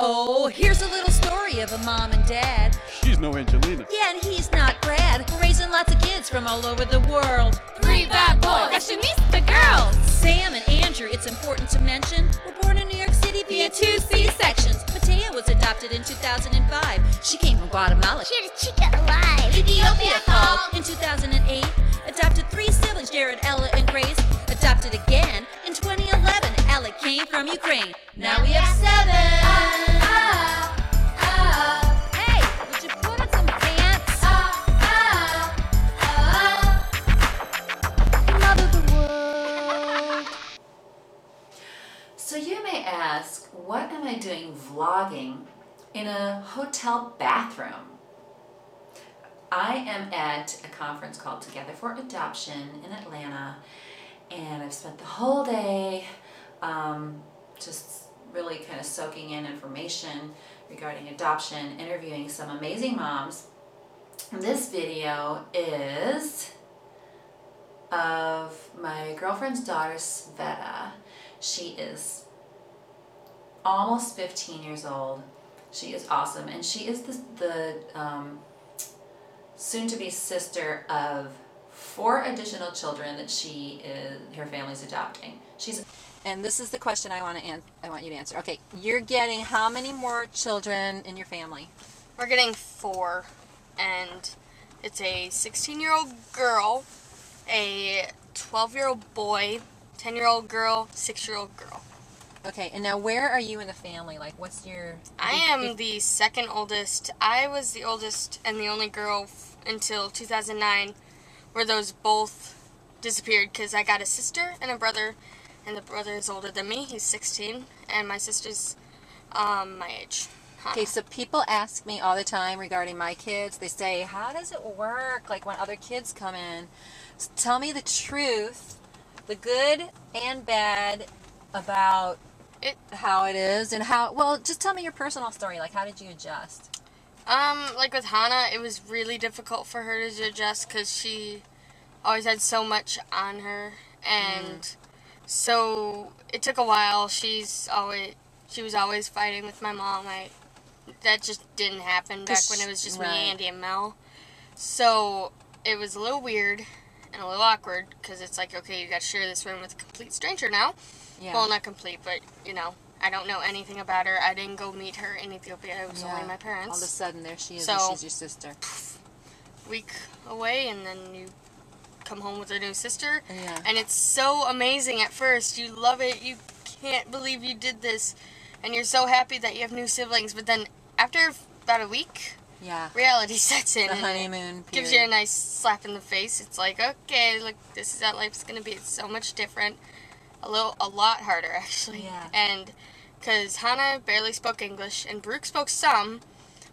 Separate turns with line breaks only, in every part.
Oh, here's a little story of a mom and dad.
She's no Angelina.
Yeah, and he's not Brad. We're raising lots of kids from all over the world.
3 bad boys, fashionista girls.
Sam and Andrew, it's important to mention, were born in New York City via 2 C-sections. Matea was adopted in 2005. She came from Guatemala.
She's a chica alive.
Ethiopia called in 2008. Adopted 3 siblings, Jared, Ella, and Grace. Adopted again in 2011. Ella came from Ukraine. Now we have 7. Hey, would you put on some pants? Mother of the world.
So you may ask, what am I doing vlogging in a hotel bathroom? I am at a conference called Together for Adoption in Atlanta, and I've spent the whole day just really kind of soaking in information regarding adoption, interviewing some amazing moms. This video is of my girlfriend's daughter, Svetlana. She is almost 15 years old. She is awesome, and she is the soon-to-be sister of 4 additional children that her family's adopting. And this is the question I want you to answer. Okay, you're getting how many more children in your family?
We're getting 4, and it's a 16-year-old girl, a 12-year-old boy, 10-year-old girl, 6-year-old girl.
Okay, and now where are you in the family? Like, what's your...
I am the second oldest. I was the oldest and the only girl until 2009, where those both disappeared because I got a sister and a brother, and the brother is older than me. He's 16, and my sister's my age.
Okay, so people ask me all the time regarding my kids. They say, how does it work, like when other kids come in? So tell me the truth, the good and bad about how it is and how, well, just tell me your personal story. Like, how did you adjust?
Like with Hannah, it was really difficult for her to adjust because she always had so much on her, and so it took a while. She was always fighting with my mom. That just didn't happen back when it was just me, Andy, and Mel. So it was a little weird and a little awkward because it's like, okay, you got to share this room with a complete stranger now. Yeah. Well, not complete, but, you know, I don't know anything about her. I didn't go meet her in Ethiopia. It was only my parents.
All of a sudden, there she is, and she's your sister.
Week away, and then you come home with a new sister.
Yeah.
And it's so amazing at first. You love it. You can't believe you did this. And you're so happy that you have new siblings. But then after about a week, reality sets in.
The honeymoon period.
Gives you a nice slap in the face. It's like, okay, look, this is how life's going to be. It's so much different. A lot harder, actually.
Yeah.
And because Hannah barely spoke English, and Baruch spoke some,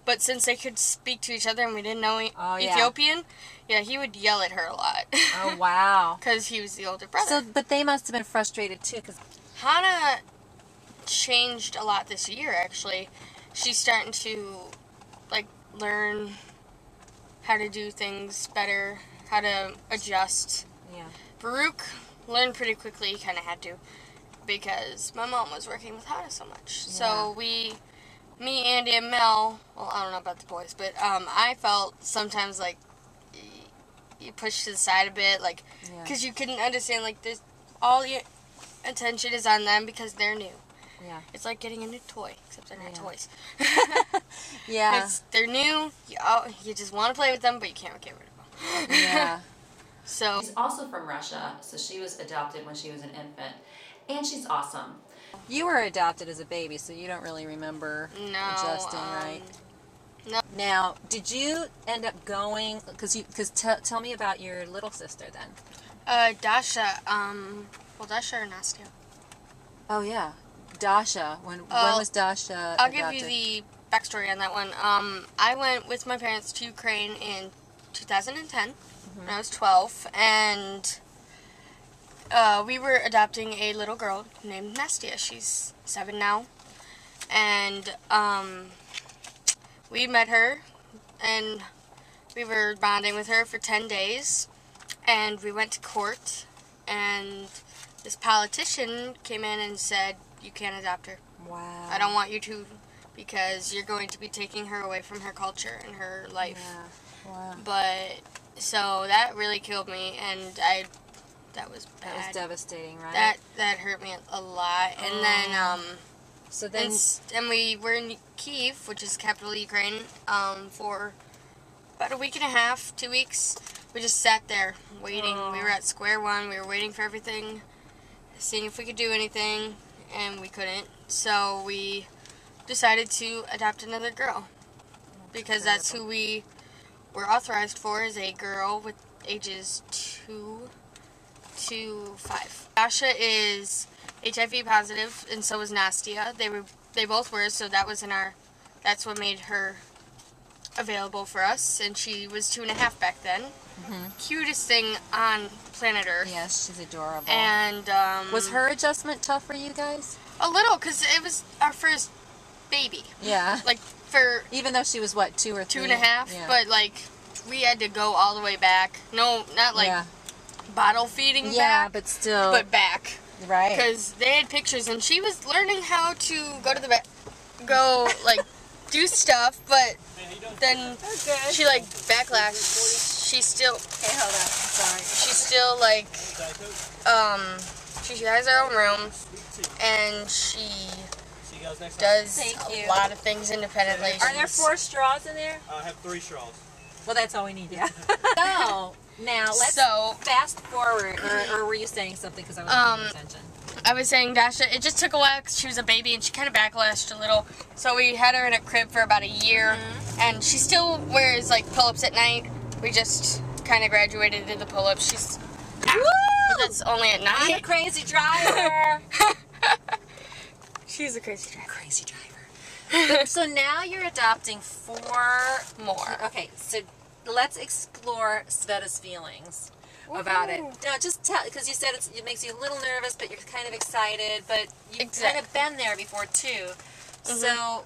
but since they could speak to each other and we didn't know Ethiopian, he would yell at her a lot.
Oh, wow.
Because he was the older brother.
So, but they must have been frustrated, too, because...
Hannah changed a lot this year, actually. She's starting to, like, learn how to do things better, how to adjust.
Yeah.
Baruch learned pretty quickly. He kind of had to, because my mom was working with Hannah so much. Yeah. So me, Andy, and Mel, well, I don't know about the boys, but I felt sometimes like you pushed to the side a bit, like, because you couldn't understand, like, this, all your attention is on them because they're new.
Yeah.
It's like getting a new toy, except they're not toys.
Yeah.
They're new, you just want to play with them, but you can't get rid of them.
Yeah.
So
she's also from Russia, so she was adopted when she was an infant, and she's awesome. You were adopted as a baby, so you don't really remember adjusting, right?
No.
Now, did you end up going? Tell me about your little sister then.
Dasha. Dasha or Nastya?
Oh yeah, Dasha. When was Dasha
I'll
adopted?
give you the backstory on that one. I went with my parents to Ukraine in 2010. When I was 12, and we were adopting a little girl named Nastya. She's 7 now, and we met her, and we were bonding with her for 10 days, and we went to court, and this politician came in and said, you can't adopt her.
Wow.
I don't want you to because you're going to be taking her away from her culture and her life.
Yeah. Wow.
But so that really killed me, and that was bad.
That was devastating, right?
That hurt me a lot. And then
So then,
and we were in Kyiv, which is capital of Ukraine, for about a week and a half, 2 weeks. We just sat there waiting. We were at square one. We were waiting for everything, seeing if we could do anything, and we couldn't. So we decided to adopt another girl, because that's who we were authorized for, is a girl with ages 2 to 5. Dasha is HIV positive, and so is Nastia. They both were, so that's what made her available for us, and she was 2.5 back then. Cutest thing on planet Earth.
yes, she's adorable.
And
was her adjustment tough for you guys?
a little, because it was our first baby.
Yeah.
Like, for
Even though she was what, 2 or 3?
2.5,
Yeah.
but like we had to go all the way back. No, not like
yeah.
bottle feeding
Yeah,
back,
but still.
but back.
right.
Because they had pictures, and she was learning how to go to the go like do stuff, but then she like backlash. She's still.
Okay, hold on. Sorry.
She's still like she has her own room, and she does
Thank you.
a lot of things independently.
Are there 4 straws in there?
I have 3 straws.
Well, that's all we need, yeah. So, now let's
So
fast forward. Or were you saying something because I wasn't paying attention?
I was saying Dasha, it just took a while because she was a baby and she kind of backlashed a little. So we had her in a crib for about a year, and she still wears like pull-ups at night. We just kind of graduated to the pull-ups. She's, but that's only at
I'm a
night.
crazy driver.
She's a crazy driver.
Crazy driver. So now you're adopting 4
More.
Okay, so let's explore Sveta's feelings about it. No, just tell, because you said it makes you a little nervous, but you're kind of excited, but you've kind of been there before too. So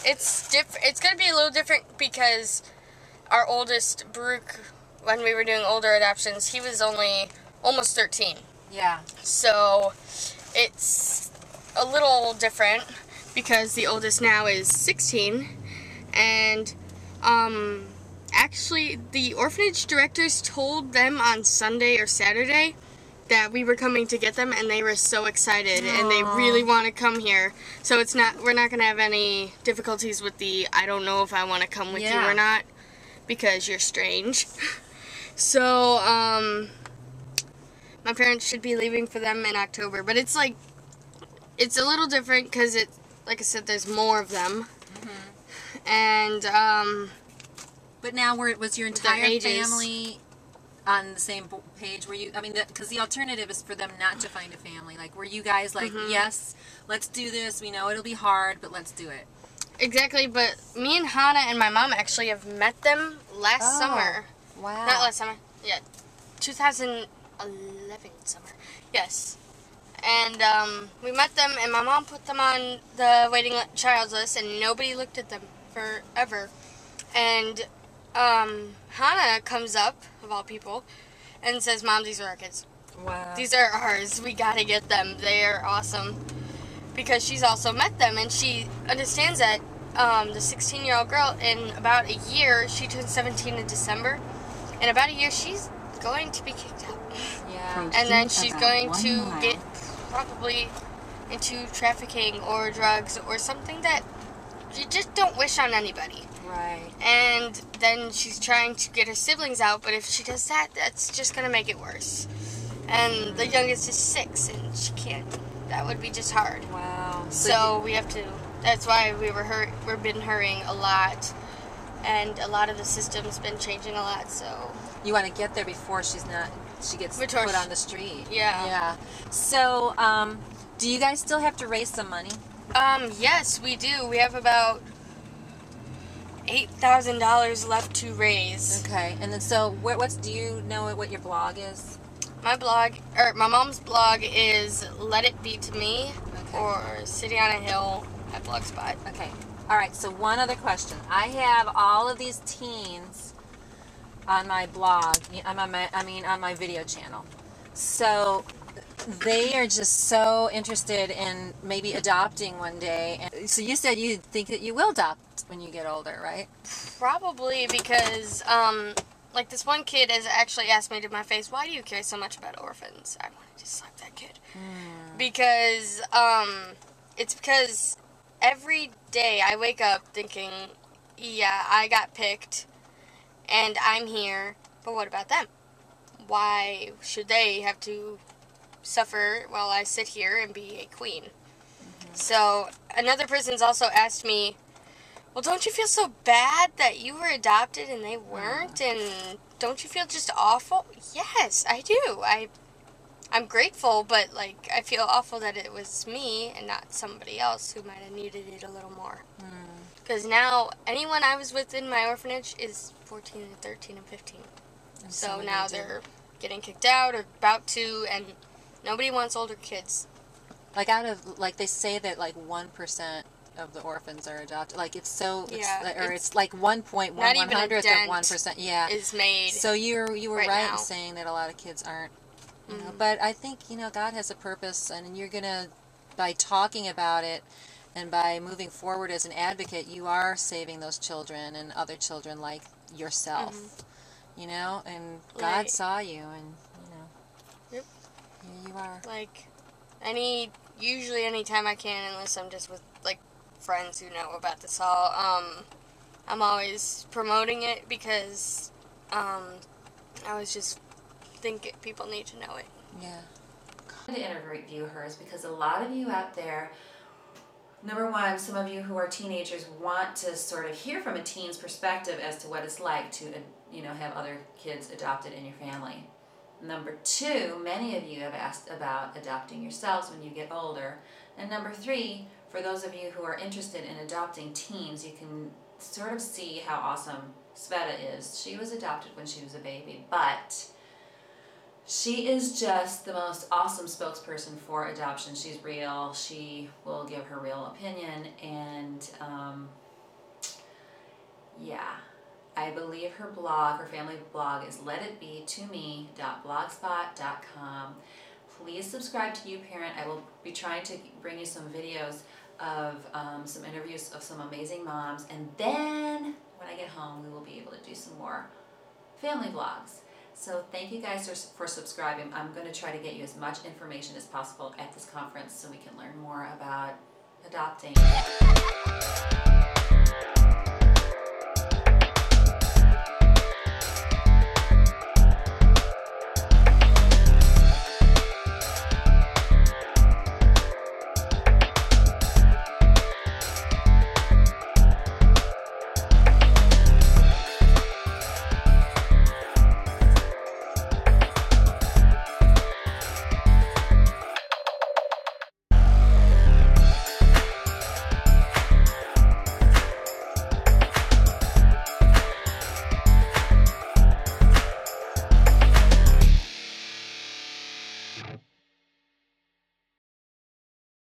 It's different. It's gonna be a little different because our oldest, Baruch, when we were doing older adoptions, he was only almost 13.
yeah,
So it's a little different because the oldest now is 16, and actually the orphanage directors told them on Sunday or Saturday that we were coming to get them, and they were so excited and they really want to come here. So we're not going to have any difficulties with the I don't know if I want to come with you or not, because you're strange. So my parents should be leaving for them in October, but it's like it's a little different because it, like I said, there's more of them. And
but now was your
their
entire
ages.
family on the same page? Were you? I mean, because the alternative is for them not to find a family. Like, were you guys like, yes, let's do this. We know it'll be hard, but let's do it.
Exactly, but me and Hannah and my mom actually have met them last summer.
Wow.
Not last summer. Yeah, 2011 summer. Yes. And we met them, and my mom put them on the waiting child list, and nobody looked at them forever. And Hannah comes up, of all people, and says, "Mom, these are our kids.
Wow.
These are ours. We gotta get them. They are awesome." Because she's also met them, and she understands that the 16-year-old girl, in about a year, she turns 17 in December. In about a year, she's going to be kicked out.
Yeah.
And then she's going to get probably into trafficking or drugs or something that you just don't wish on anybody.
Right.
And then she's trying to get her siblings out, but if she does that, that's just going to make it worse. And the youngest is 6, and she can't. That would be just hard.
Wow.
So we have to, that's why we've been hurrying a lot. And a lot of the system's been changing a lot, so.
you want to get there before she gets
Before
put on the street.
Yeah.
Yeah. So, do you guys still have to raise some money?
Yes, we do. We have about $8,000 left to raise.
Okay. And then, so do you know what your blog is?
My mom's blog is Let It Be To Me, or City on a Hill at Blogspot.
Okay. All right. So one other question. I have all of these teens on my blog. On my video channel. So they are just so interested in maybe adopting one day. And So you said you think that you will adopt when you get older, right?
Probably because, like this one kid has actually asked me to my face, why do you care so much about orphans? I wanted to slap that kid. Because, it's because every day I wake up thinking, yeah, I got picked and I'm here, but what about them? Why should they have to suffer while I sit here and be a queen? So another person's also asked me, well, don't you feel so bad that you were adopted and they weren't? And don't you feel just awful? Yes, I do. I'm grateful, but like I feel awful that it was me and not somebody else who might have needed it a little more. Because now anyone I was with in my orphanage is 14 and 13 and 15. So now they're getting kicked out or about to, and nobody wants older kids.
Like out of, like they say that like 1% of the orphans are adopted. Like it's so, it's like 1.1
not even a
100th
dent
of 1%. Yeah.
is made.
So you were right
now.
in saying that a lot of kids aren't. You know, but I think God has a purpose, and you're gonna, by talking about it, and by moving forward as an advocate, you are saving those children and other children like yourself. You know, and God saw you, and
Yep.
here you are.
Like usually any time I can, unless I'm just with like friends who know about this all, I'm always promoting it because I always just think people need to know it.
Yeah.
To interview her is because a lot of you out there, number one, some of you who are teenagers want to sort of hear from a teen's perspective as to what it's like to have other kids adopted in your family. Number two, many of you have asked about adopting yourselves when you get older. And number three, for those of you who are interested in adopting teens, you can sort of see how awesome Sveta is. She was adopted when she was a baby, but she is just the most awesome spokesperson for adoption. She's real. She will give her real opinion, and I believe her blog, her family blog, is letitbe2me.blogspot.com. Please subscribe to YouParent. I will be trying to bring you some videos of some interviews of some amazing moms, and then when I get home, we will be able to do some more family vlogs. So thank you guys for subscribing. I'm going to try to get you as much information as possible at this conference so we can learn more about adopting.